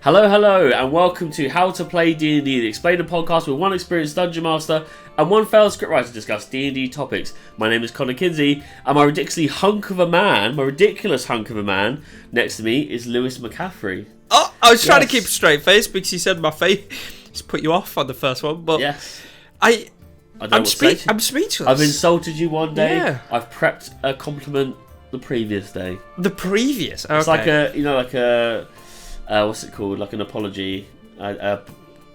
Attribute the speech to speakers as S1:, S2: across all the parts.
S1: Hello, and welcome to How to Play D&D, the explainer podcast with one experienced dungeon master and one failed scriptwriter to discuss D&D topics. My name is Kinsey, and my ridiculous hunk of a man next to me is Lewis McCaffery.
S2: Oh, I was trying to keep a straight face because you said my face just put you off on the first one, but
S1: yes.
S2: I'm speechless.
S1: I've insulted you one day.
S2: Yeah.
S1: I've prepped a compliment the previous day.
S2: The previous? Okay.
S1: It's like what's it called? Like an apology. I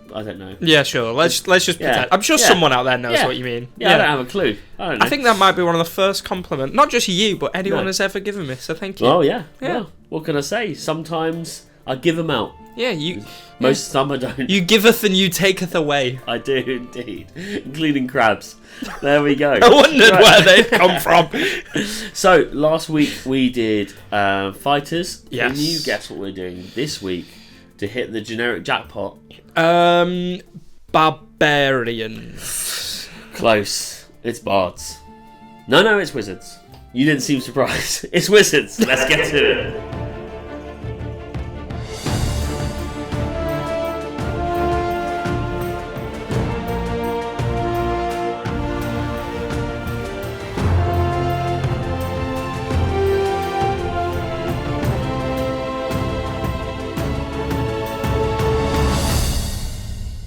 S1: don't know.
S2: Yeah, sure. Let's just pretend. I'm sure someone out there knows what you mean.
S1: Yeah, I don't have a clue. I don't know.
S2: I think that might be one of the first compliments, not just you, but anyone has ever given me. So thank you.
S1: Oh yeah. Well, what can I say? Sometimes I give them out.
S2: Yeah, you.
S1: Most some I don't.
S2: You giveth and you taketh away.
S1: I do indeed, including crabs. There we go.
S2: I wondered where they've come from.
S1: So last week we did fighters.
S2: Yes.
S1: Can you guess what we're doing this week to hit the generic jackpot?
S2: Barbarians.
S1: Close. It's bards. No, it's wizards. You didn't seem surprised. It's wizards. Let's get to it.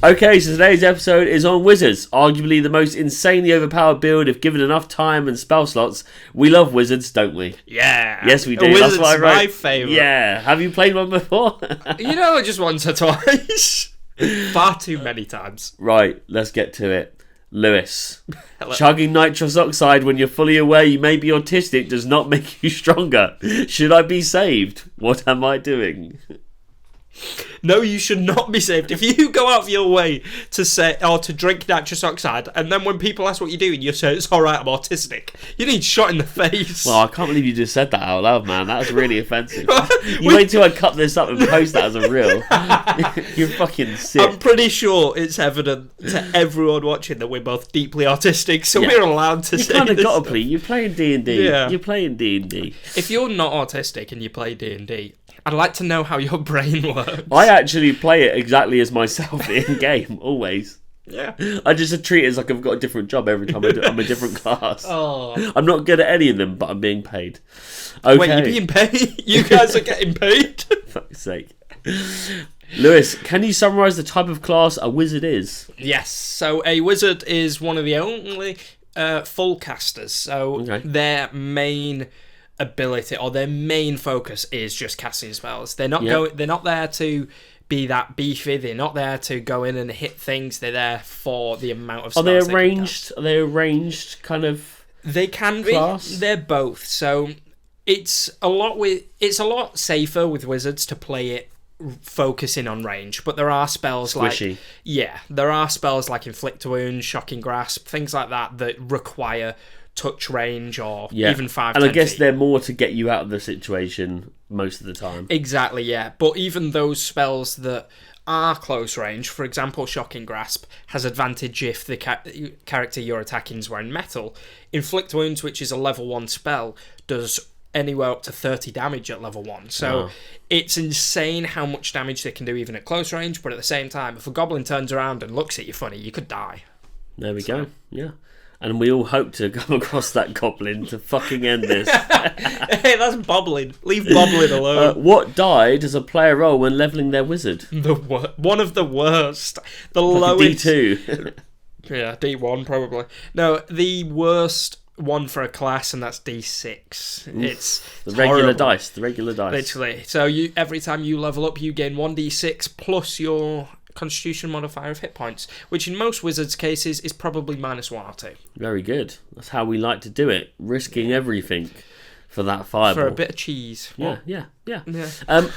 S1: Okay, so today's episode is on wizards, arguably the most insanely overpowered build if given enough time and spell slots. We love wizards, don't we?
S2: Yeah.
S1: Yes, we do.
S2: Wizards
S1: That's what I wrote.
S2: My favourite.
S1: Yeah. Have you played one before?
S2: Just once or twice. Far too many times.
S1: Right, let's get to it. Lewis.
S2: Hello.
S1: Chugging nitrous oxide when you're fully aware you may be autistic does not make you stronger. Should I be saved? What am I doing?
S2: No, you should not be saved. If you go out of your way to say or to drink nitrous oxide, and then when people ask what you're doing, you say it's all right, I'm autistic. You need shot in the face.
S1: Well, I can't believe you just said that out loud, man. That was really offensive. You wait till I cut this up and post that as a reel. You're fucking sick.
S2: I'm pretty sure it's evident to everyone watching that we're both deeply autistic, so we're allowed to say this. You kind of got to
S1: play. You're playing D&D.
S2: Yeah.
S1: You're playing D&D.
S2: If you're not autistic and you play D&D, I'd like to know how your brain works.
S1: I actually play it exactly as myself in game, always.
S2: Yeah.
S1: I just treat it as like I've got a different job every time I'm a different class.
S2: Oh.
S1: I'm not good at any of them, but I'm being paid. Okay.
S2: Wait, you're being paid? You guys are getting paid?
S1: Fuck's sake. Lewis, can you summarise the type of class a wizard is?
S2: Yes. So a wizard is one of the only full casters. So their main ability or their main focus is just casting spells. They're not they're not there to be that beefy. They're not there to go in and hit things. They're there for the amount of spells.
S1: Are they arranged kind of?
S2: They can
S1: class?
S2: be. They're both. So it's a lot safer with wizards to play it focusing on range, but there are spells
S1: Squishy.
S2: there are spells like inflict wounds, shocking grasp, things like that require touch range or even 5
S1: and
S2: 10
S1: I guess
S2: feet.
S1: they're more to get you out of the situation most of the time.
S2: Exactly, yeah. But even those spells that are close range, for example, shocking grasp has advantage if the character you're attacking is wearing metal. Inflict wounds, which is a level 1 spell, does anywhere up to 30 damage at level 1. So it's insane how much damage they can do even at close range, but at the same time, if a goblin turns around and looks at you funny, you could die.
S1: There we go, yeah. And we all hope to come across that goblin to fucking end this.
S2: Hey, that's bobbling. Leave bobbling alone.
S1: What die does a player roll when levelling their wizard?
S2: One of the worst. The
S1: like
S2: lowest.
S1: D2.
S2: Yeah, D1 probably. No, the worst one for a class, and that's D6. It's
S1: the regular
S2: horrible.
S1: dice. The regular dice.
S2: Literally. So every time you level up, you gain 1d6 plus your Constitution modifier of hit points, which in most wizards' cases is probably -1 or 2.
S1: Very good. That's how we like to do it, risking everything for that fireball.
S2: For a bit of cheese.
S1: Yeah.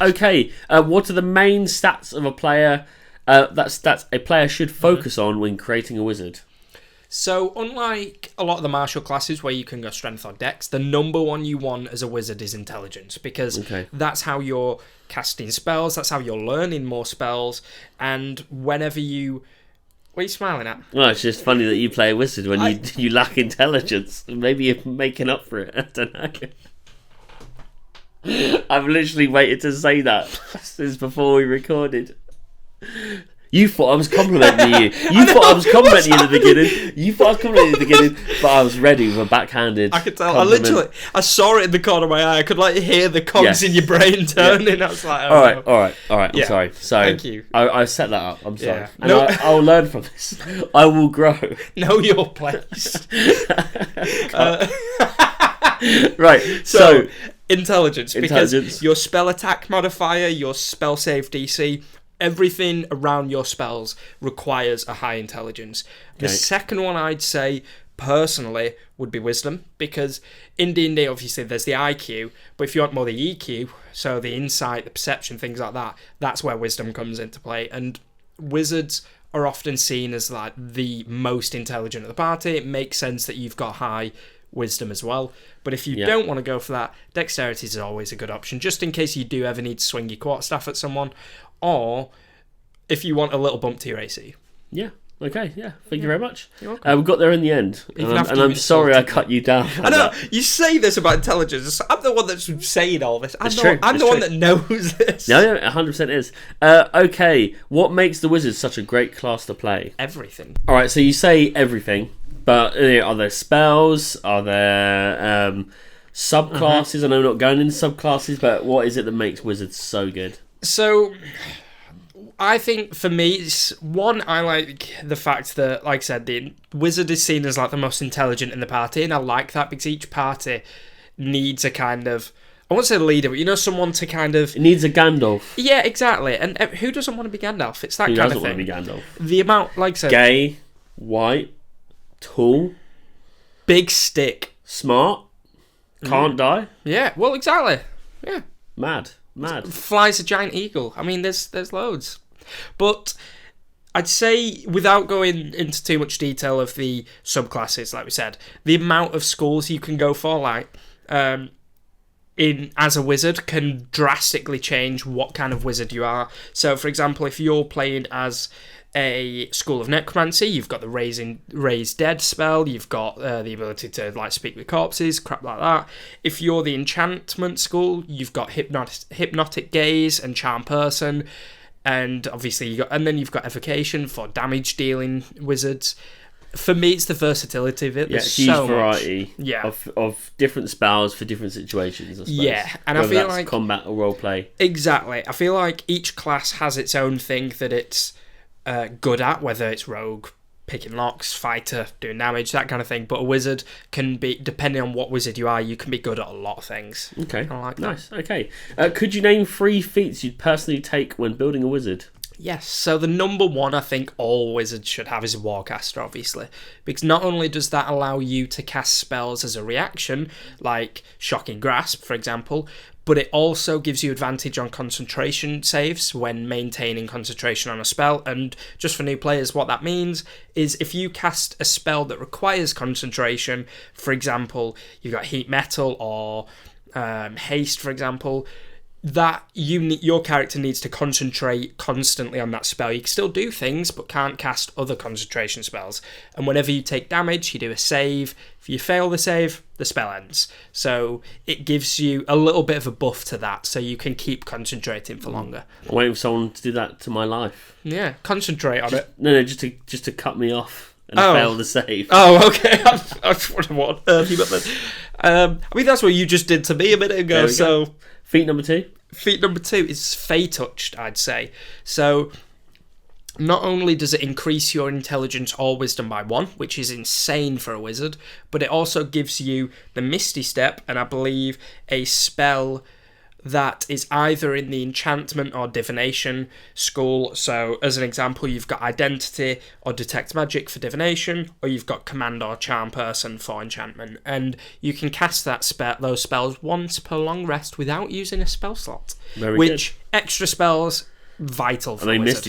S1: Okay. What are the main stats of a player? Stats a player should focus on when creating a wizard.
S2: So, unlike a lot of the martial classes where you can go strength or dex, the number one you want as a wizard is intelligence, because that's how you're casting spells, that's how you're learning more spells, and whenever you... What are you smiling at?
S1: Well, it's just funny that you play a wizard when you lack intelligence. Maybe you're making up for it. I don't know. I've literally waited to say that since before we recorded. You thought I was complimenting you. You thought I was complimenting you in the beginning. You thought I was complimenting you in the beginning, but I was ready with a backhanded.
S2: I could tell.
S1: Compliment.
S2: I saw it in the corner of my eye. I could hear the cogs in your brain turning. Yeah. I was like,
S1: all right. I'm sorry. So
S2: thank you.
S1: I set that up. I'm sorry.
S2: Yeah.
S1: And I'll learn from this. I will grow.
S2: Know your place.
S1: Right.
S2: So intelligence, because your spell attack modifier, your spell save DC. Everything around your spells requires a high intelligence. The second one I'd say, personally, would be wisdom, because in D&D, obviously, there's the IQ, but if you want more the EQ, so the insight, the perception, things like that, that's where wisdom comes into play. And wizards are often seen as like the most intelligent of the party. It makes sense that you've got high wisdom as well. But if you don't want to go for that, dexterity is always a good option, just in case you do ever need to swing your quarterstaff at someone, or if you want a little bump to your AC.
S1: Yeah. Okay. Yeah. Thank you very much.
S2: You're welcome.
S1: We got there in the end, and I'm sorry I cut you down.
S2: I know you say this about intelligence. I'm the one that's saying all this. I'm the one that knows this.
S1: Yeah, 100% is. Okay. What makes the wizards such a great class to play?
S2: Everything.
S1: All right. So you say everything, but are there spells? Are there subclasses? I know we're not going into subclasses, but what is it that makes wizards so good?
S2: So, I think for me, it's one, I like the fact that, like I said, the wizard is seen as like the most intelligent in the party, and I like that because each party needs a kind of, I won't say leader, but someone to kind of...
S1: It needs a Gandalf.
S2: Yeah, exactly. And who doesn't want to be Gandalf? It's that
S1: Who
S2: kind of thing.
S1: Who doesn't want to be Gandalf?
S2: The amount, like I said...
S1: Gay, white, tall...
S2: Big stick.
S1: Smart, can't die.
S2: Yeah, well, exactly. Yeah.
S1: Mad.
S2: Flies a giant eagle. I mean, there's loads. But I'd say, without going into too much detail of the subclasses, like we said, the amount of schools you can go for, like, as a wizard, can drastically change what kind of wizard you are. So, for example, if you're playing as a school of necromancy, you've got the raise dead spell, you've got the ability to like speak with corpses, crap like that. If you're the enchantment school, you've got hypnotic gaze and charm person, and obviously you've got evocation for damage dealing wizards. For me, it's the versatility of it. There's
S1: huge
S2: so
S1: variety
S2: much.
S1: of different spells for different situations, I suppose.
S2: Yeah, and
S1: whether
S2: I feel
S1: that's
S2: like
S1: combat or role play.
S2: Exactly. I feel like each class has its own thing that it's good at, whether it's rogue, picking locks, fighter, doing damage, that kind of thing. But a wizard can be, depending on what wizard you are, you can be good at a lot of things.
S1: Okay,
S2: I like
S1: nice. That. Okay, could you name 3 feats you'd personally take when building a wizard?
S2: Yes, so the number one I think all wizards should have is a Warcaster, obviously. Because not only does that allow you to cast spells as a reaction, like Shocking Grasp, for example, but it also gives you advantage on concentration saves when maintaining concentration on a spell. And just for new players, what that means is if you cast a spell that requires concentration, for example, you've got Heat Metal or Haste, for example, that your character needs to concentrate constantly on that spell. You can still do things, but can't cast other concentration spells. And whenever you take damage, you do a save. If you fail the save, the spell ends. So it gives you a little bit of a buff to that, so you can keep concentrating for longer.
S1: I'm waiting for someone to do that to my life.
S2: Yeah, concentrate on it.
S1: No, just to cut me off and fail the save.
S2: Oh, okay. What on earth you got then? I mean, that's what you just did to me a minute ago. So.
S1: Feat number 2?
S2: Feat number 2 is Fey Touched, I'd say. So, not only does it increase your intelligence or wisdom by 1, which is insane for a wizard, but it also gives you the Misty Step, and I believe a spell that is either in the enchantment or divination school. So, as an example, you've got Identity or Detect Magic for divination, or you've got Command or Charm Person for enchantment, and you can cast those spells once per long rest without using a spell slot.
S1: Very good.
S2: Extra spells, vital for a wizard.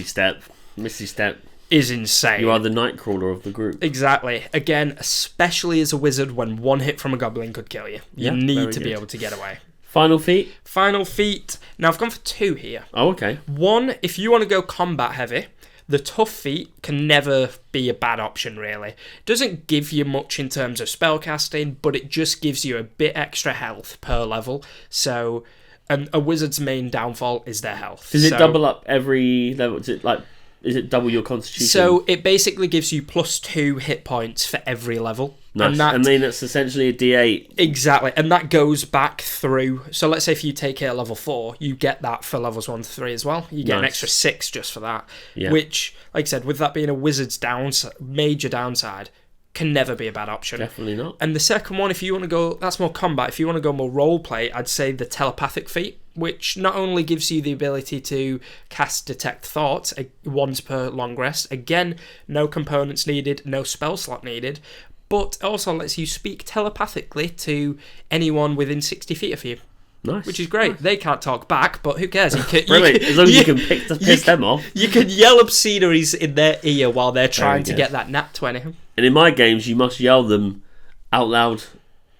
S1: Misty Step
S2: is insane.
S1: You are the Nightcrawler of the group.
S2: Exactly. Again, especially as a wizard, when one hit from a goblin could kill you. You need to be able to get away.
S1: Final feat?
S2: Final feat. Now, I've gone for 2 here.
S1: Oh, okay.
S2: 1, if you want to go combat heavy, the tough feat can never be a bad option, really. It doesn't give you much in terms of spell casting, but it just gives you a bit extra health per level. So, And a wizard's main downfall is their health.
S1: Does it double up every level? Is it double your constitution?
S2: So it basically gives you +2 hit points for every level.
S1: Nice. And then that's essentially a D8.
S2: Exactly. And that goes back through. So let's say if you take it at level 4, you get that for levels 1 to 3 as well. You get an extra 6 just for that. Yeah. Which, like I said, with that being a wizard's major downside, can never be a bad option.
S1: Definitely not.
S2: And the second one, if you want to go, that's more combat. If you want to go more roleplay, I'd say the telepathic feat, which not only gives you the ability to cast detect thoughts once per long rest. Again, no components needed, no spell slot needed, but also lets you speak telepathically to anyone within 60 feet of you.
S1: Nice.
S2: Which is great. Nice. They can't talk back, but who cares?
S1: Brilliant. As long as you can piss them off.
S2: You can yell obscenities in their ear while they're trying to get that nat 20.
S1: And in my games, you must yell them out loud.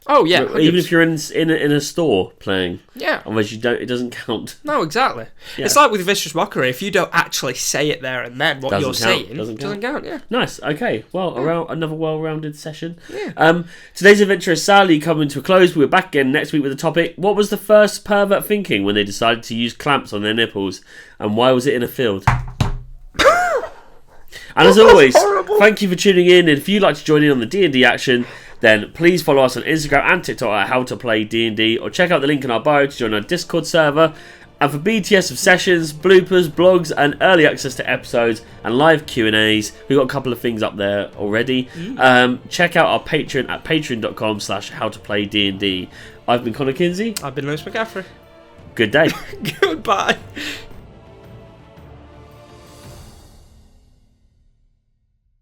S2: Oh yeah, 100%.
S1: Even if you're in a store playing.
S2: Yeah.
S1: Otherwise, it doesn't count.
S2: No, exactly. Yeah. It's like with Vicious Mockery. If you don't actually say it there and then, what you're saying doesn't count. Yeah.
S1: Nice. Okay. Well, another well-rounded session. Yeah. Today's adventure is sadly coming to a close. We're back again next week with the topic: what was the first pervert thinking when they decided to use clamps on their nipples, and why was it in a field? And as always, thank you for tuning in. And if you'd like to join in on the D&D action, then please follow us on Instagram and TikTok at How to Play D&D, or check out the link in our bio to join our Discord server. And for BTS of sessions, bloopers, blogs, and early access to episodes and live Q&As, we've got a couple of things up there already. Check out our Patreon at patreon.com/howtoplaydnd. I've been Connor Kinsey.
S2: I've been Lewis McCaffery.
S1: Good day.
S2: Goodbye.